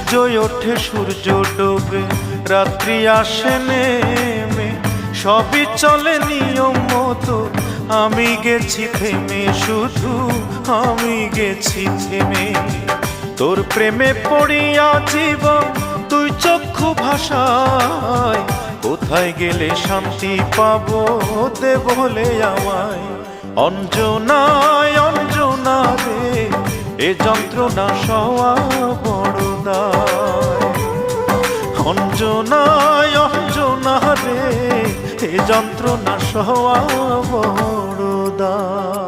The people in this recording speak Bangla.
সূর্য ওঠে সূর্য ডোবে, রাত্রি আসে নেমে, সবই চলে নিয়ম মতো। আমি গেছি থেমে, শুধু আমি গেছি থেমে। তোর প্রেমে পড়িয়া জীবন তুই চক্ষু ভাষায়, কোথায় গেলে শান্তি পাবো দে বলে আমায়। অঞ্জনায় অঞ্জনা রে, এ যন্ত্রণা সওয়া বড় দায়। অঞ্জনায় অঞ্জনা রে, এ যন্ত্রণা সওয়া বড় দায়।